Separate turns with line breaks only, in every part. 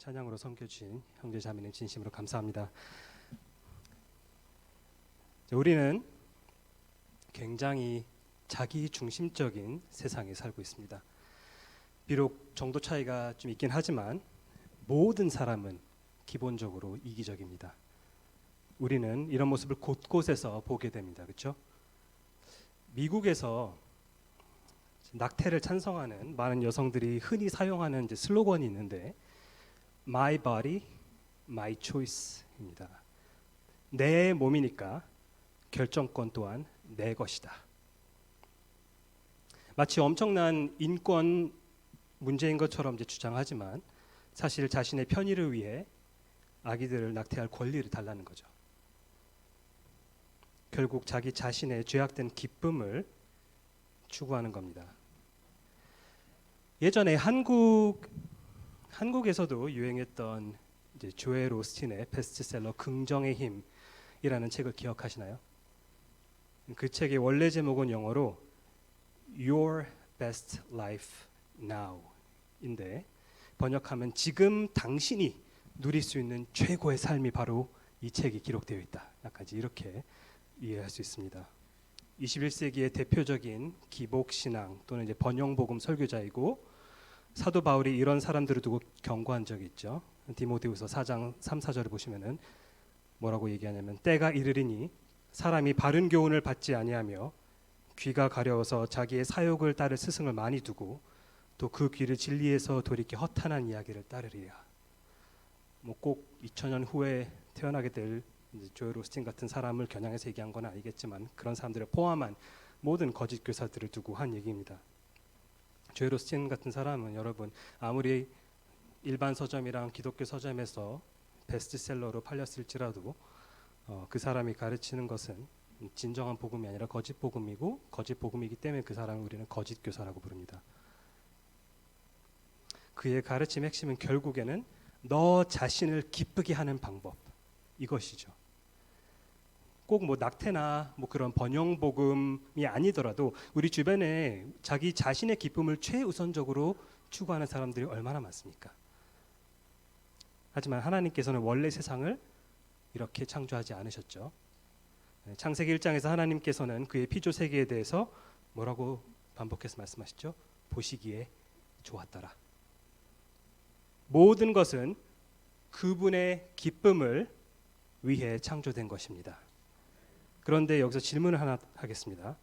찬양으로 섬겨주신 형제 자매님 진심으로 감사합니다. 우리는 굉장히 자기 중심적인 세상에 살고 있습니다. 비록 정도 차이가 좀 있긴 하지만 모든 사람은 기본적으로 이기적입니다. 우리는 이런 모습을 곳곳에서 보게 됩니다. 그렇죠? 미국에서 낙태를 찬성하는 많은 여성들이 흔히 사용하는 이제 슬로건이 있는데 My body, my choice입니다. 내 몸이니까 결정권 또한 내 것이다. 마치 엄청난 인권 문제인 것처럼 이제 주장하지만 사실 자신의 편의를 위해 아기들을 낙태할 권리를 달라는 거죠. 결국 자기 자신의 죄악된 기쁨을 추구하는 겁니다. 예전에 한국에서도 유행했던 이제 조엘 오스틴의 베스트셀러 긍정의 힘이라는 책을 기억하시나요? 그 책의 원래 제목은 영어로 Your Best Life Now인데 번역하면 지금 당신이 누릴 수 있는 최고의 삶이 바로 이 책이 기록되어 있다. 약간 이렇게 이해할 수 있습니다. 21세기의 대표적인 기복신앙 또는 이제 번영복음 설교자이고 사도 바울이 이런 사람들을 두고 경고한 적이 있죠. 디모데후서 4장 3, 4절을 보시면은 뭐라고 얘기하냐면 때가 이르리니 사람이 바른 교훈을 받지 아니하며 귀가 가려워서 자기의 사욕을 따를 스승을 많이 두고 또 그 귀를 진리에서 돌이켜 허탄한 이야기를 따르리라. 뭐 꼭 2000년 후에 태어나게 될 조엘 오스틴 같은 사람을 겨냥해서 얘기한 건 아니겠지만 그런 사람들을 포함한 모든 거짓 교사들을 두고 한 얘기입니다. 조엘 오스틴 같은 사람은 여러분 아무리 일반 서점이랑 기독교 서점에서 베스트셀러로 팔렸을지라도 그 사람이 가르치는 것은 진정한 복음이 아니라 거짓 복음이고 거짓 복음이기 때문에 그 사람을 우리는 거짓 교사라고 부릅니다. 그의 가르침의 핵심은 결국에는 너 자신을 기쁘게 하는 방법 이것이죠. 꼭 뭐 낙태나 뭐 그런 번영 복음이 아니더라도 우리 주변에 자기 자신의 기쁨을 최우선적으로 추구하는 사람들이 얼마나 많습니까? 하지만 하나님께서는 원래 세상을 이렇게 창조하지 않으셨죠. 창세기 1장에서 하나님께서는 그의 피조 세계에 대해서 뭐라고 반복해서 말씀하시죠? 보시기에 좋았더라. 모든 것은 그분의 기쁨을 위해 창조된 것입니다. 그런데 여기서 질문을 하나 하겠습니다.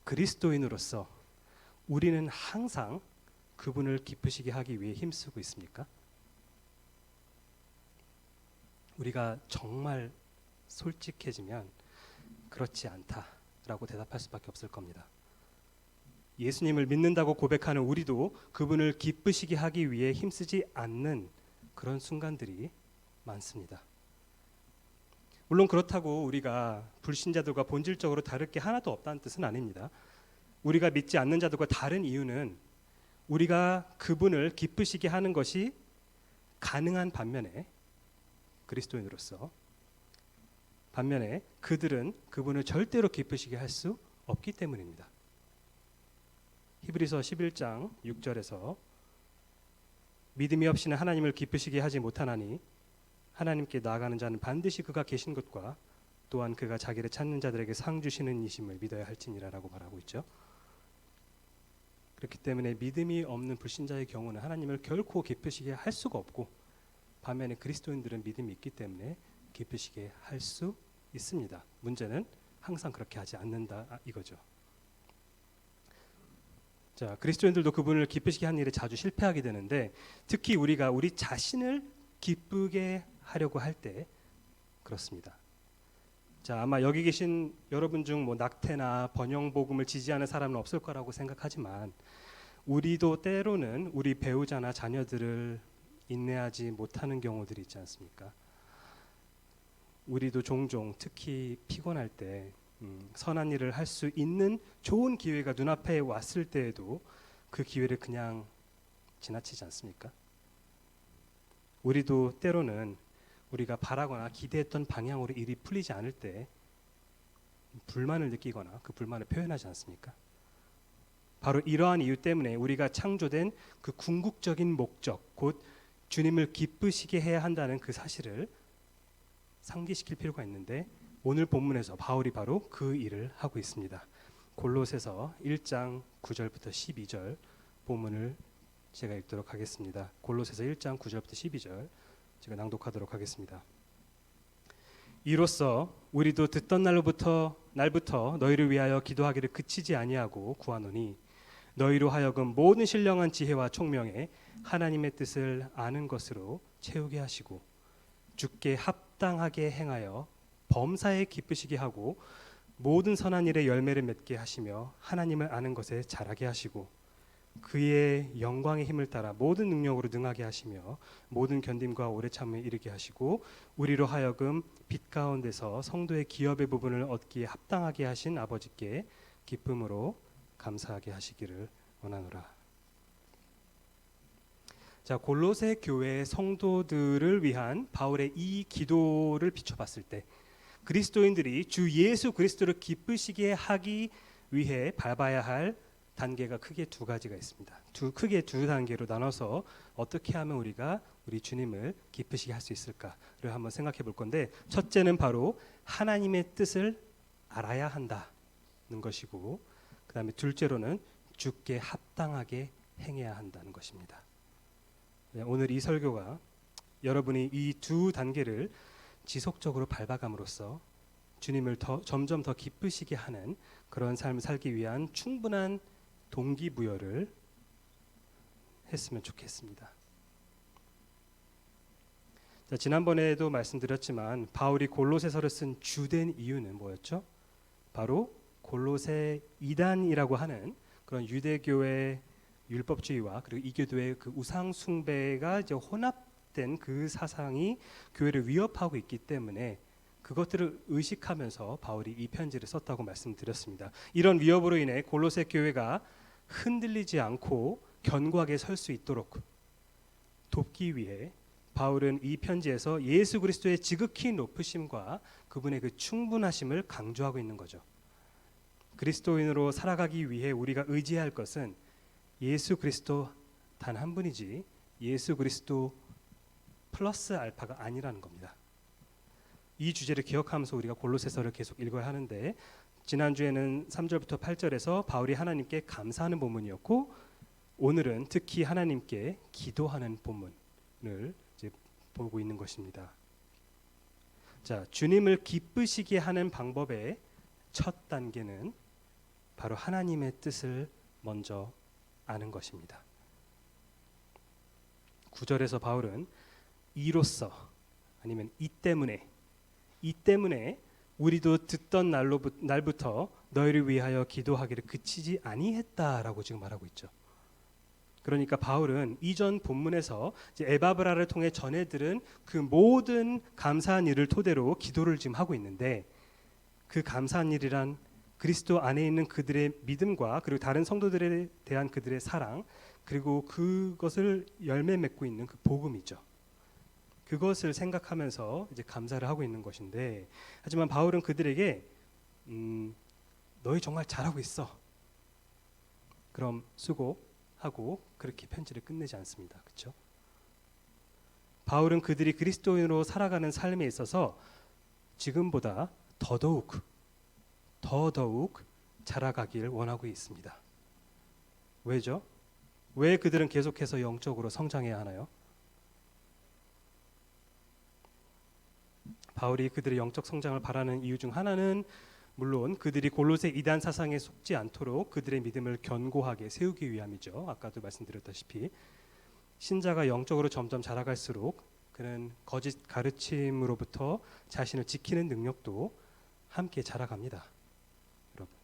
그리스도인으로서 우리는 항상 그분을 기쁘시게 하기 위해 힘쓰고 있습니까? 우리가 정말 솔직해지면 그렇지 않다라고 대답할 수밖에 없을 겁니다. 예수님을 믿는다고 고백하는 우리도 그분을 기쁘시게 하기 위해 힘쓰지 않는 그런 순간들이 많습니다. 물론 그렇다고 우리가 불신자들과 본질적으로 다를 게 하나도 없다는 뜻은 아닙니다. 우리가 믿지 않는 자들과 다른 이유는 우리가 그분을 기쁘시게 하는 것이 가능한 반면에 그리스도인으로서 반면에 그들은 그분을 절대로 기쁘시게 할 수 없기 때문입니다. 히브리서 11장 6절에서 믿음이 없이는 하나님을 기쁘시게 하지 못하나니 하나님께 나아가는 자는 반드시 그가 계신 것과 또한 그가 자기를 찾는 자들에게 상 주시는 이심을 믿어야 할지니라라고 말하고 있죠. 그렇기 때문에 믿음이 없는 불신자의 경우는 하나님을 결코 기쁘시게 할 수가 없고 반면에 그리스도인들은 믿음이 있기 때문에 기쁘시게 할 수 있습니다. 문제는 항상 그렇게 하지 않는다 이거죠. 자, 그리스도인들도 그분을 기쁘시게 하는 일에 자주 실패하게 되는데 특히 우리가 우리 자신을 기쁘게 하려고 할 때 그렇습니다. 자, 아마 여기 계신 여러분 중 뭐 낙태나 번영 복음을 지지하는 사람은 없을 거라고 생각하지만 우리도 때로는 우리 배우자나 자녀들을 인내하지 못하는 경우들이 있지 않습니까? 우리도 종종 특히 피곤할 때 선한 일을 할 수 있는 좋은 기회가 눈앞에 왔을 때에도 그 기회를 그냥 지나치지 않습니까? 우리도 때로는 우리가 바라거나 기대했던 방향으로 일이 풀리지 않을 때 불만을 느끼거나 그 불만을 표현하지 않습니까? 바로 이러한 이유 때문에 우리가 창조된 그 궁극적인 목적, 곧 주님을 기쁘시게 해야 한다는 그 사실을 상기시킬 필요가 있는데 오늘 본문에서 바울이 바로 그 일을 하고 있습니다. 골로새서 1장 9절부터 12절 본문을 제가 읽도록 하겠습니다. 골로새서 1장 9절부터 12절 제가 낭독하도록 하겠습니다. 이로써 우리도 듣던 날부터 너희를 위하여 기도하기를 그치지 아니하고 구하노니 너희로 하여금 모든 신령한 지혜와 총명에 하나님의 뜻을 아는 것으로 채우게 하시고 주께 합당하게 행하여 범사에 기쁘시게 하고 모든 선한 일에 열매를 맺게 하시며 하나님을 아는 것에 자라게 하시고 그의 영광의 힘을 따라 모든 능력으로 능하게 하시며 모든 견딤과 오래 참음에 이르게 하시고 우리로 하여금 빛 가운데서 성도의 기업의 부분을 얻기에 합당하게 하신 아버지께 기쁨으로 감사하게 하시기를 원하노라. 자, 골로새 교회 성도들을 위한 바울의 이 기도를 비춰봤을 때 그리스도인들이 주 예수 그리스도를 기쁘시게 하기 위해 밟아야 할 단계가 크게 두 가지가 있습니다. 크게 두 단계로 나눠서 어떻게 하면 우리가 우리 주님을 기쁘시게 할 수 있을까를 한번 생각해 볼 건데, 첫째는 바로 하나님의 뜻을 알아야 한다는 것이고, 그 다음에 둘째로는 주께 합당하게 행해야 한다는 것입니다. 오늘 이 설교가 여러분이 이 두 단계를 지속적으로 밟아감으로써 주님을 점점 더 기쁘시게 하는 그런 삶을 살기 위한 충분한 동기부여를 했으면 좋겠습니다. 자, 지난번에도 말씀드렸지만 바울이 골로새서를 쓴 주된 이유는 뭐였죠? 바로 골로새 이단이라고 하는 그런 유대교의 율법주의와 그리고 이교도의 그 우상 숭배가 이제 혼합된 그 사상이 교회를 위협하고 있기 때문에 그것들을 의식하면서 바울이 이 편지를 썼다고 말씀드렸습니다. 이런 위협으로 인해 골로새 교회가 흔들리지 않고 견고하게 설 수 있도록 돕기 위해 바울은 이 편지에서 예수 그리스도의 지극히 높으심과 그분의 그 충분하심을 강조하고 있는 거죠. 그리스도인으로 살아가기 위해 우리가 의지해야 할 것은 예수 그리스도 단 한 분이지 예수 그리스도 플러스 알파가 아니라는 겁니다. 이 주제를 기억하면서 우리가 골로새서를 계속 읽어야 하는데, 지난주에는 3절부터 8절에서 바울이 하나님께 감사하는 본문이었고, 오늘은 특히 하나님께 기도하는 본문을 이제 보고 있는 것입니다. 자, 주님을 기쁘시게 하는 방법의 첫 단계는 바로 하나님의 뜻을 먼저 아는 것입니다. 9절에서 바울은 이로써, 아니면 이 때문에 우리도 듣던 날부터 너희를 위하여 기도하기를 그치지 아니했다라고 지금 말하고 있죠. 그러니까 바울은 이전 본문에서 이제 에바브라를 통해 전해 들은 그 모든 감사한 일을 토대로 기도를 지금 하고 있는데, 그 감사한 일이란 그리스도 안에 있는 그들의 믿음과 그리고 다른 성도들에 대한 그들의 사랑, 그리고 그것을 열매 맺고 있는 그 복음이죠. 그것을 생각하면서 이제 감사를 하고 있는 것인데, 하지만 바울은 그들에게 너희 정말 잘하고 있어, 그럼 수고하고 그렇게 편지를 끝내지 않습니다. 그렇죠? 바울은 그들이 그리스도인으로 살아가는 삶에 있어서 지금보다 더더욱 자라가길 원하고 있습니다. 왜죠? 왜 그들은 계속해서 영적으로 성장해야 하나요? 바울이 그들의 영적 성장을 바라는 이유 중 하나는 물론 그들이 골로새 이단 사상에 속지 않도록 그들의 믿음을 견고하게 세우기 위함이죠. 아까도 말씀드렸다시피 신자가 영적으로 점점 자라갈수록 그는 거짓 가르침으로부터 자신을 지키는 능력도 함께 자라갑니다. 여러분.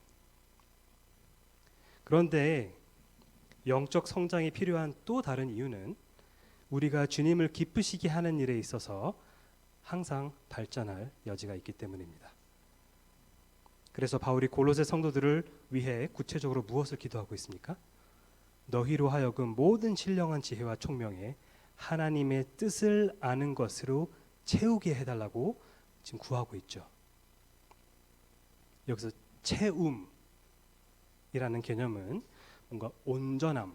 그런데 영적 성장이 필요한 또 다른 이유는 우리가 주님을 기쁘시게 하는 일에 있어서 항상 발전할 여지가 있기 때문입니다. 그래서 바울이 골로새 성도들을 위해 구체적으로 무엇을 기도하고 있습니까? 너희로 하여금 모든 신령한 지혜와 총명에 하나님의 뜻을 아는 것으로 채우게 해달라고 지금 구하고 있죠. 여기서 채움이라는 개념은 뭔가 온전함,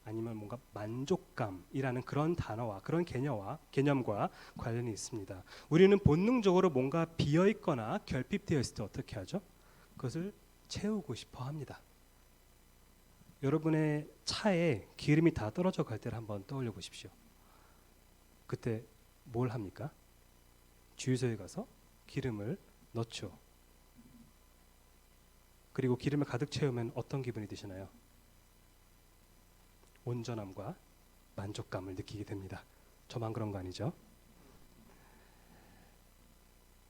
아니면 뭔가 만족감이라는 그런 단어와 그런 개념과 관련이 있습니다. 우리는 본능적으로 뭔가 비어 있거나 결핍되어 있을 때 어떻게 하죠? 그것을 채우고 싶어 합니다. 여러분의 차에 기름이 다 떨어져 갈 때를 한번 떠올려 보십시오. 그때 뭘 합니까? 주유소에 가서 기름을 넣죠. 그리고 기름을 가득 채우면 어떤 기분이 드시나요? 온전함과 만족감을 느끼게 됩니다. 저만 그런 거 아니죠?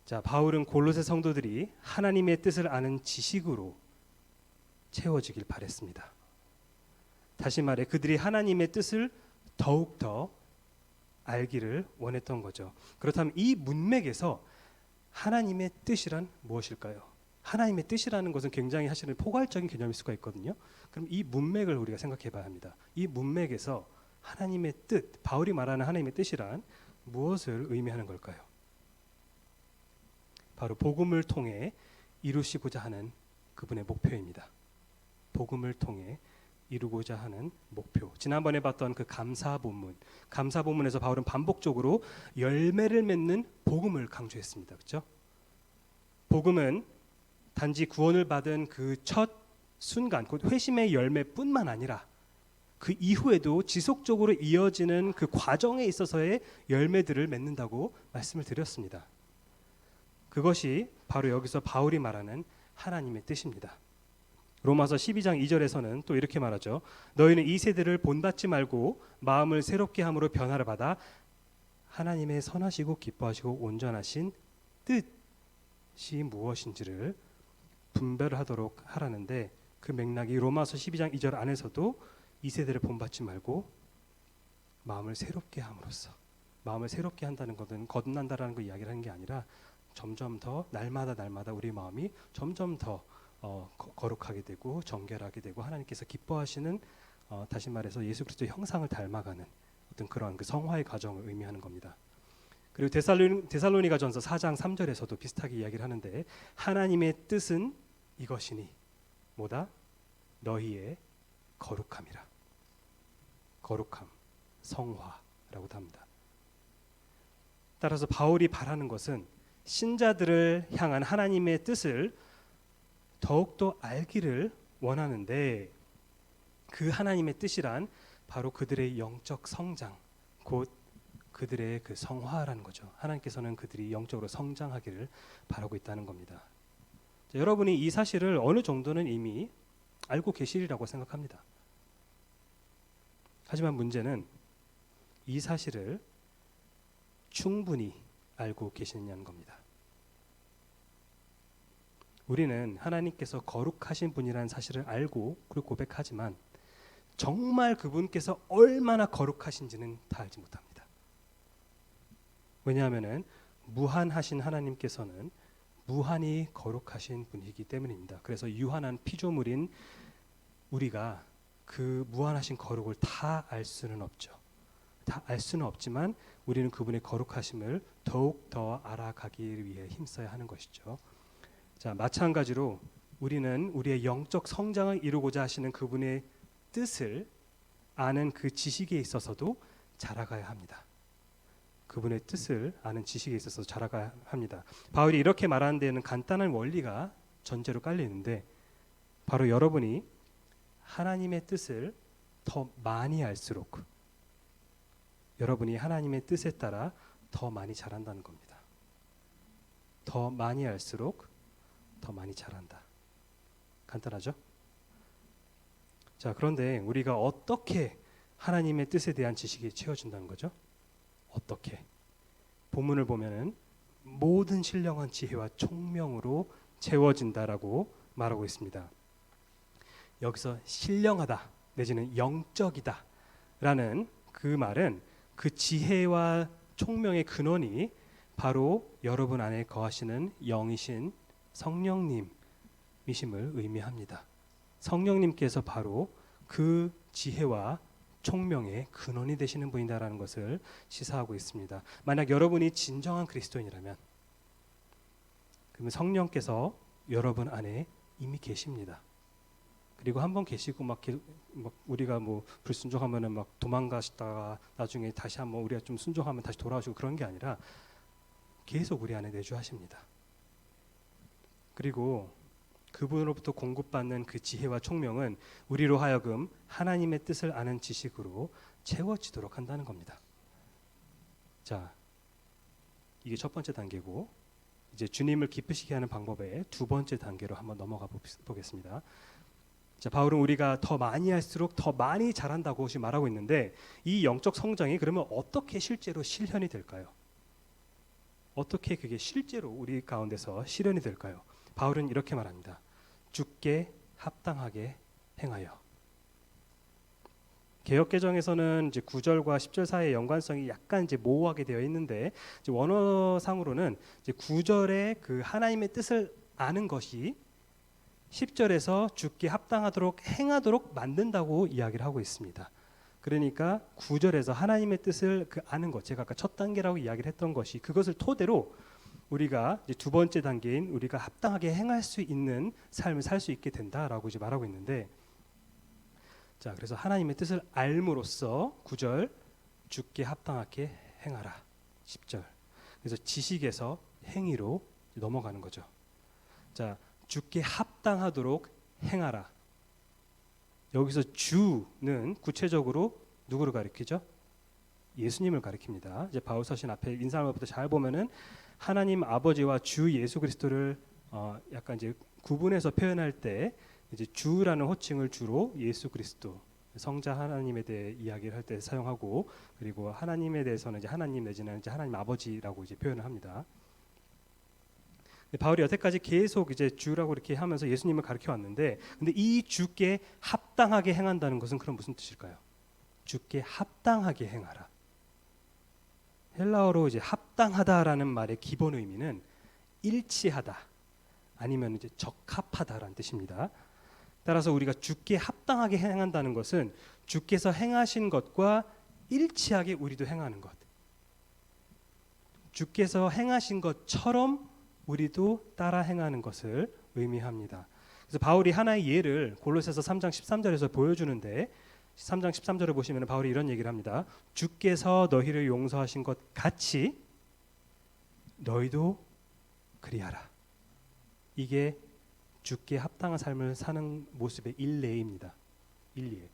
자, 바울은 골로새 성도들이 하나님의 뜻을 아는 지식으로 채워지길 바랬습니다. 다시 말해 그들이 하나님의 뜻을 더욱더 알기를 원했던 거죠. 그렇다면 이 문맥에서 하나님의 뜻이란 무엇일까요? 하나님의 뜻이라는 것은 굉장히 사실은 포괄적인 개념일 수가 있거든요. 그럼 이 문맥을 우리가 생각해 봐야 합니다. 이 문맥에서 하나님의 뜻, 바울이 말하는 하나님의 뜻이란 무엇을 의미하는 걸까요? 바로 복음을 통해 이루시고자 하는 그분의 목표입니다. 복음을 통해 이루고자 하는 목표. 지난번에 봤던 그 감사 본문에서 바울은 반복적으로 열매를 맺는 복음을 강조했습니다. 그렇죠? 복음은 단지 구원을 받은 그 첫 순간, 곧 회심의 열매뿐만 아니라 그 이후에도 지속적으로 이어지는 그 과정에 있어서의 열매들을 맺는다고 말씀을 드렸습니다. 그것이 바로 여기서 바울이 말하는 하나님의 뜻입니다. 로마서 12장 2절에서는 또 이렇게 말하죠. 너희는 이 세대를 본받지 말고 마음을 새롭게 함으로 변화를 받아 하나님의 선하시고 기뻐하시고 온전하신 뜻이 무엇인지를 분별하도록 하라는데, 그 맥락이 로마서 12장 2절 안에서도 이 세대를 본받지 말고 마음을 새롭게 함으로써, 마음을 새롭게 한다는 것은 거듭난다라는 거 이야기를 하는 게 아니라 점점 더 날마다 우리 마음이 점점 더 거룩하게 되고 정결하게 되고 하나님께서 기뻐하시는, 다시 말해서 예수 그리스도의 형상을 닮아가는 어떤 그런 그 성화의 과정을 의미하는 겁니다. 그리고 데살로니가전서 4장 3절에서도 비슷하게 이야기를 하는데, 하나님의 뜻은 이것이니 뭐다? 너희의 거룩함이라. 거룩함, 성화라고도 합니다. 따라서 바울이 바라는 것은 신자들을 향한 하나님의 뜻을 더욱더 알기를 원하는데, 그 하나님의 뜻이란 바로 그들의 영적 성장, 곧 그들의 그 성화라는 거죠. 하나님께서는 그들이 영적으로 성장하기를 바라고 있다는 겁니다. 자, 여러분이 이 사실을 어느 정도는 이미 알고 계시리라고 생각합니다. 하지만 문제는 이 사실을 충분히 알고 계시느냐는 겁니다. 우리는 하나님께서 거룩하신 분이라는 사실을 알고 그리고 고백하지만 정말 그분께서 얼마나 거룩하신지는 다 알지 못합니다. 왜냐하면 무한하신 하나님께서는 무한히 거룩하신 분이기 때문입니다. 그래서 유한한 피조물인 우리가 그 무한하신 거룩을 다 알 수는 없죠. 다 알 수는 없지만 우리는 그분의 거룩하심을 더욱 더 알아가기 위해 힘써야 하는 것이죠. 자, 마찬가지로 우리는 우리의 영적 성장을 이루고자 하시는 그분의 뜻을 아는 그 지식에 있어서도 자라가야 합니다. 그분의 뜻을 아는 지식에 있어서 자라가야 합니다. 바울이 이렇게 말하는 데는 간단한 원리가 전제로 깔려 있는데, 바로 여러분이 하나님의 뜻을 더 많이 알수록 여러분이 하나님의 뜻에 따라 더 많이 자란다는 겁니다. 더 많이 알수록 더 많이 자란다. 간단하죠? 자, 그런데 우리가 어떻게 하나님의 뜻에 대한 지식이 채워진다는 거죠? 어떻게? 본문을 보면은 모든 신령한 지혜와 총명으로 채워진다라고 말하고 있습니다. 여기서 신령하다 내지는 영적이다 라는 그 말은 그 지혜와 총명의 근원이 바로 여러분 안에 거하시는 영이신 성령님이심을 의미합니다. 성령님께서 바로 그 지혜와 총명의 근원이 되시는 분이다라는 것을 시사하고 있습니다. 만약 여러분이 진정한 그리스도인이라면 그러면 성령께서 여러분 안에 이미 계십니다. 그리고 한 번 계시고 막 우리가 뭐 불순종하면은 막 도망가시다가 나중에 다시 한번 우리가 좀 순종하면 다시 돌아오시고 그런 게 아니라 계속 우리 안에 내주하십니다. 그리고 그분으로부터 공급받는 그 지혜와 총명은 우리로 하여금 하나님의 뜻을 아는 지식으로 채워지도록 한다는 겁니다. 자, 이게 첫 번째 단계고, 이제 주님을 기쁘시게 하는 방법의 두 번째 단계로 한번 넘어가 보겠습니다. 자, 바울은 우리가 더 많이 할수록 더 많이 잘한다고 지금 말하고 있는데, 이 영적 성장이 그러면 어떻게 실제로 실현이 될까요? 어떻게 그게 실제로 우리 가운데서 실현이 될까요? 바울은 이렇게 말합니다. 주께 합당하게 행하여. 개역개정에서는 이제 9절과 10절 사이의 연관성이 약간 이제 모호하게 되어 있는데, 이제 원어상으로는 이제 9절에 그 하나님의 뜻을 아는 것이 10절에서 주께 합당하도록 행하도록 만든다고 이야기를 하고 있습니다. 그러니까 9절에서 하나님의 뜻을 그 아는 것, 제가 아까 첫 단계라고 이야기를 했던 것이 그것을 토대로 우리가 이제 두 번째 단계인 우리가 합당하게 행할 수 있는 삶을 살 수 있게 된다라고 이제 말하고 있는데, 자, 그래서 하나님의 뜻을 알므로써 9절 주께 합당하게 행하라. 10절. 그래서 지식에서 행위로 넘어가는 거죠. 자, 주께 합당하도록 행하라. 여기서 주는 구체적으로 누구를 가리키죠? 예수님을 가리킵니다. 이제 바울 서신 앞에 인사말부터 잘 보면은 하나님 아버지와 주 예수 그리스도를 약간 이제 구분해서 표현할 때 이제 주라는 호칭을 주로 예수 그리스도 성자 하나님에 대해 이야기를 할 때 사용하고, 그리고 하나님에 대해서는 이제 하나님 내지는 이제 하나님 아버지라고 이제 표현을 합니다. 바울이 여태까지 계속 이제 주라고 이렇게 하면서 예수님을 가르쳐 왔는데, 근데 이 주께 합당하게 행한다는 것은 그럼 무슨 뜻일까요? 주께 합당하게 행하라. 헬라어로 이제 합당하다라는 말의 기본 의미는 일치하다, 아니면 이제 적합하다라는 뜻입니다. 따라서 우리가 주께 합당하게 행한다는 것은 주께서 행하신 것과 일치하게 우리도 행하는 것. 주께서 행하신 것처럼 우리도 따라 행하는 것을 의미합니다. 그래서 바울이 하나의 예를 골로새서 3장 13절에서 보여주는데, 3장 13절을 보시면 바울이 이런 얘기를 합니다. 주께서 너희를 용서하신 것 같이 너희도 그리하라. 이게 주께 합당한 삶을 사는 모습의 일례입니다. 일례.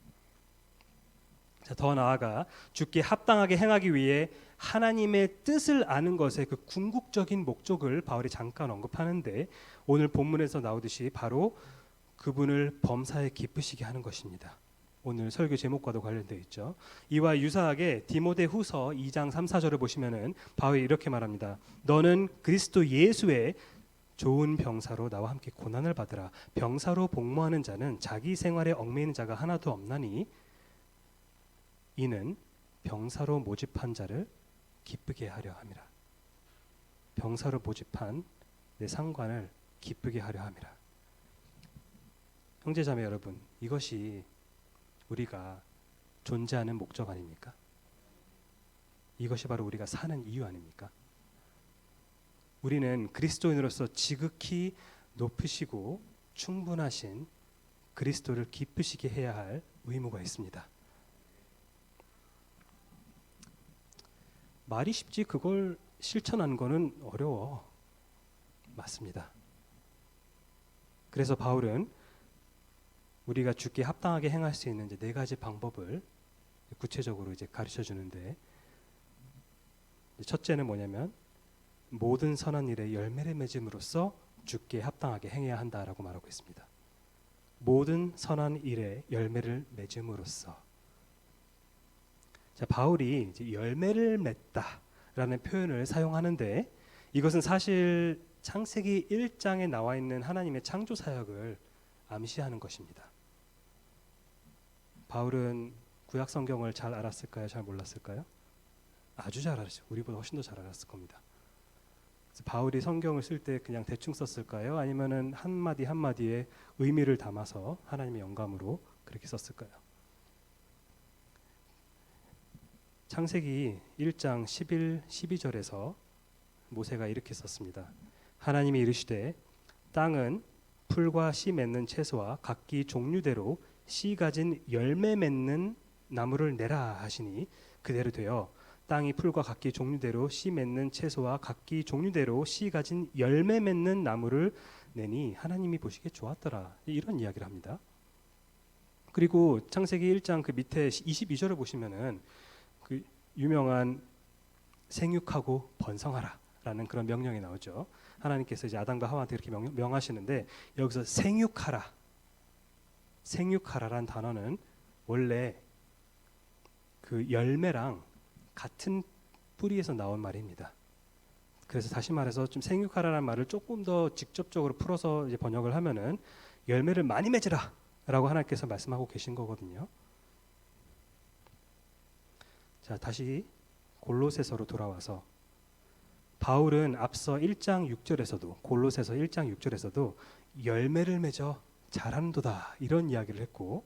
자, 더 나아가 주께 합당하게 행하기 위해 하나님의 뜻을 아는 것의 그 궁극적인 목적을 바울이 잠깐 언급하는데, 오늘 본문에서 나오듯이 바로 그분을 범사에 기쁘시게 하는 것입니다. 오늘 설교 제목과도 관련되어 있죠. 이와 유사하게 디모데후서 2장 3, 4절을 보시면은 바울이 이렇게 말합니다. 너는 그리스도 예수의 좋은 병사로 나와 함께 고난을 받으라. 병사로 복무하는 자는 자기 생활에 얽매이는 자가 하나도 없나니 이는 병사로 모집한 자를 기쁘게 하려 함이라. 병사로 모집한 내 상관을 기쁘게 하려 함이라. 형제자매 여러분, 이것이 우리가 존재하는 목적 아닙니까? 이것이 바로 우리가 사는 이유 아닙니까? 우리는 그리스도인으로서 지극히 높으시고 충분하신 그리스도를 기쁘시게 해야 할 의무가 있습니다. 말이 쉽지 그걸 실천하는 거는 어려워. 맞습니다. 그래서 바울은 우리가 주께 합당하게 행할 수 있는 이제 네 가지 방법을 구체적으로 이제 가르쳐 주는데, 첫째는 뭐냐면 모든 선한 일에 열매를 맺음으로써 주께 합당하게 행해야 한다라고 말하고 있습니다. 모든 선한 일에 열매를 맺음으로써. 자, 바울이 이제 열매를 맺다라는 표현을 사용하는데, 이것은 사실 창세기 1장에 나와 있는 하나님의 창조 사역을 암시하는 것입니다. 바울은 구약 성경을 잘 알았을까요? 잘 몰랐을까요? 아주 잘 알았죠. 우리보다 훨씬 더 잘 알았을 겁니다. 그래서 바울이 성경을 쓸 때 그냥 대충 썼을까요? 아니면은 한 마디 한 마디에 의미를 담아서 하나님의 영감으로 그렇게 썼을까요? 창세기 1장 11, 12절에서 모세가 이렇게 썼습니다. 하나님이 이르시되 땅은 풀과 씨 맺는 채소와 각기 종류대로 씨 가진 열매 맺는 나무를 내라 하시니 그대로 되어 땅이 풀과 각기 종류대로 씨 맺는 채소와 각기 종류대로 씨 가진 열매 맺는 나무를 내니 하나님이 보시기에 좋았더라. 이런 이야기를 합니다. 그리고 창세기 1장 그 밑에 22절을 보시면은 그 유명한 생육하고 번성하라라는 그런 명령이 나오죠. 하나님께서 이제 아담과 하와한테 이렇게 명하시는데 여기서 생육하라란 단어는 원래 그 열매랑 같은 뿌리에서 나온 말입니다. 그래서 다시 말해서 좀 생육하라는 말을 조금 더 직접적으로 풀어서 이제 번역을 하면은 열매를 많이 맺으라라고 하나님께서 말씀하고 계신 거거든요. 자, 다시 골로새서로 돌아와서 바울은 앞서 1장 6절에서도 골로새서 1장 6절에서도 열매를 맺어 자란도다 이런 이야기를 했고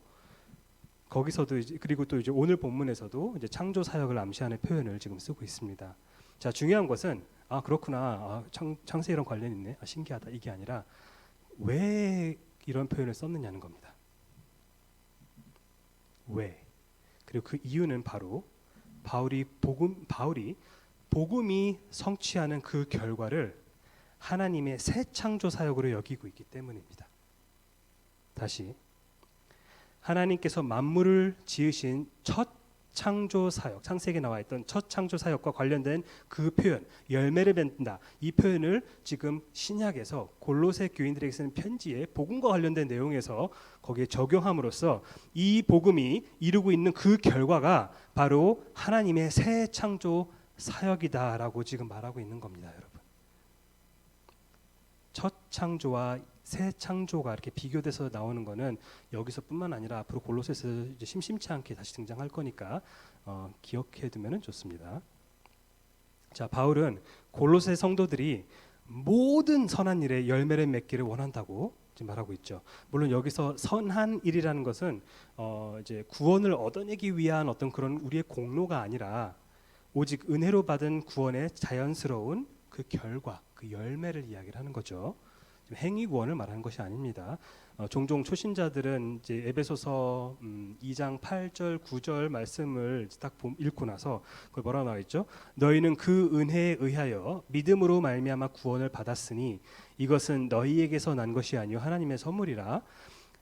거기서도 이제 그리고 또 이제 오늘 본문에서도 이제 창조 사역을 암시하는 표현을 지금 쓰고 있습니다. 자, 중요한 것은 그렇구나. 창세이랑 관련 있네. 신기하다. 이게 아니라 왜 이런 표현을 썼느냐는 겁니다. 왜? 그리고 그 이유는 바로 바울이 복음이 성취하는 그 결과를 하나님의 새 창조 사역으로 여기고 있기 때문입니다. 다시 하나님께서 만물을 지으신 첫 창조 사역, 창세기에 나와 있던 첫 창조 사역과 관련된 그 표현, 열매를 맺는다. 이 표현을 지금 신약에서 골로새 교인들에게 쓰는 편지에 복음과 관련된 내용에서 거기에 적용함으로써 이 복음이 이루고 있는 그 결과가 바로 하나님의 새 창조 사역이다라고 지금 말하고 있는 겁니다, 여러분. 첫 창조와 새 창조가 이렇게 비교돼서 나오는 거는 여기서뿐만 아니라 앞으로 골로새서 이제 심심치 않게 다시 등장할 거니까 기억해두면 좋습니다. 자, 바울은 골로새 성도들이 모든 선한 일에 열매를 맺기를 원한다고 지금 말하고 있죠. 물론 여기서 선한 일이라는 것은 이제 구원을 얻어내기 위한 어떤 그런 우리의 공로가 아니라 오직 은혜로 받은 구원의 자연스러운 그 결과, 그 열매를 이야기를 하는 거죠. 행위 구원을 말하는 것이 아닙니다. 종종 초신자들은 이제 에베소서 2장 8절 9절 말씀을 딱 읽고 나서 그걸 뭐라고 나와 있죠? 너희는 그 은혜에 의하여 믿음으로 말미암아 구원을 받았으니 이것은 너희에게서 난 것이 아니요 하나님의 선물이라.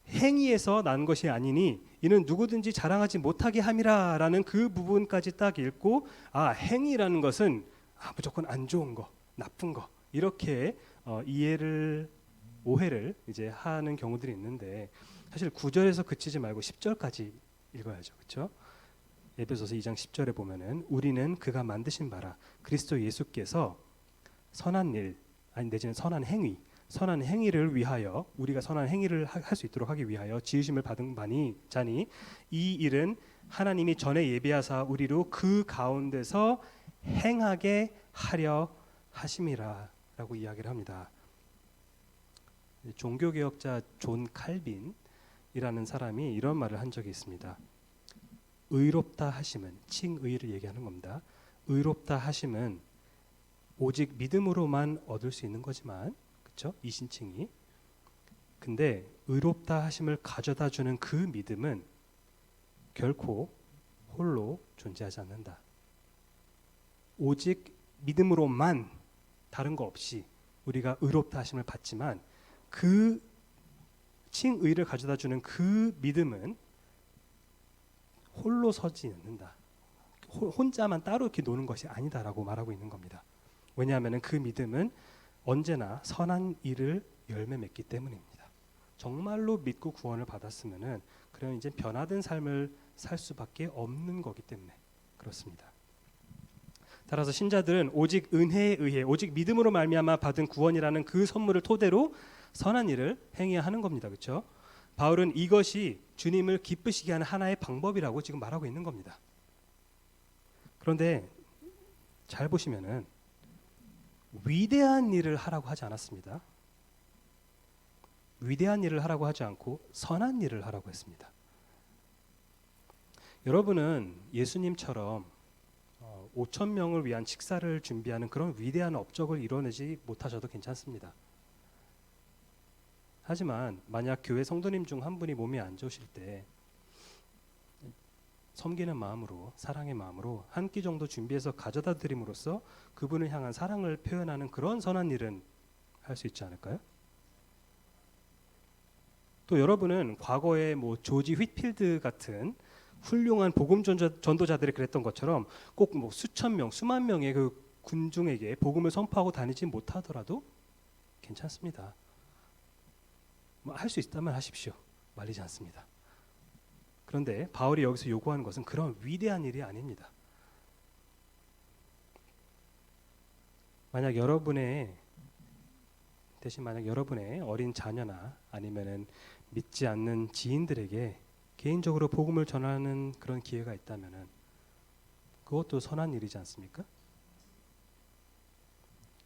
행위에서 난 것이 아니니 이는 누구든지 자랑하지 못하게 함이라라는 그 부분까지 딱 읽고 행위라는 것은 무조건 안 좋은 거, 나쁜 거 이렇게 오해를 이제 하는 경우들이 있는데 사실 9절에서 그치지 말고 10절까지 읽어야죠. 그렇죠? 에베소서 2장 10절에 보면은 우리는 그가 만드신 바라 그리스도 예수께서 선한 일 내지는 선한 행위를 위하여 우리가 선한 행위를 할 수 있도록 하기 위하여 지으심을 받은 바니 자니 이 일은 하나님이 전에 예비하사 우리로 그 가운데서 행하게 하려 하심이라라고 이야기를 합니다. 종교개혁자 존 칼빈이라는 사람이 이런 말을 한 적이 있습니다. 의롭다 하심은 칭의를 얘기하는 겁니다. 의롭다 하심은 오직 믿음으로만 얻을 수 있는 거지만, 그렇죠? 이신칭의. 근데 의롭다 하심을 가져다 주는 그 믿음은 결코 홀로 존재하지 않는다. 오직 믿음으로만 다른 거 없이 우리가 의롭다 하심을 받지만 그 칭의를 가져다 주는 그 믿음은 홀로 서지 않는다. 혼자만 따로 이렇게 노는 것이 아니다라고 말하고 있는 겁니다. 왜냐하면 그 믿음은 언제나 선한 일을 열매 맺기 때문입니다. 정말로 믿고 구원을 받았으면은 그럼 이제 변화된 삶을 살 수밖에 없는 거기 때문에 그렇습니다. 따라서 신자들은 오직 은혜에 의해 오직 믿음으로 말미암아 받은 구원이라는 그 선물을 토대로 선한 일을 행해야 하는 겁니다. 그렇죠? 바울은 이것이 주님을 기쁘시게 하는 하나의 방법이라고 지금 말하고 있는 겁니다. 그런데 잘 보시면은 위대한 일을 하라고 하지 않았습니다. 위대한 일을 하라고 하지 않고 선한 일을 하라고 했습니다. 여러분은 예수님처럼 5천 명을 위한 식사를 준비하는 그런 위대한 업적을 이뤄내지 못하셔도 괜찮습니다. 하지만 만약 교회 성도님 중 한 분이 몸이 안 좋으실 때 섬기는 마음으로, 사랑의 마음으로 한 끼 정도 준비해서 가져다 드림으로써 그분을 향한 사랑을 표현하는 그런 선한 일은 할 수 있지 않을까요? 또 여러분은 과거에 뭐 조지 휘필드 같은 훌륭한 복음 전도자들이 그랬던 것처럼 꼭 뭐 수천 명, 수만 명의 그 군중에게 복음을 선포하고 다니지 못하더라도 괜찮습니다. 뭐 할 수 있다면 하십시오. 말리지 않습니다. 그런데 바울이 여기서 요구하는 것은 그런 위대한 일이 아닙니다. 만약 여러분의 어린 자녀나 아니면은 믿지 않는 지인들에게 개인적으로 복음을 전하는 그런 기회가 있다면은 그것도 선한 일이지 않습니까?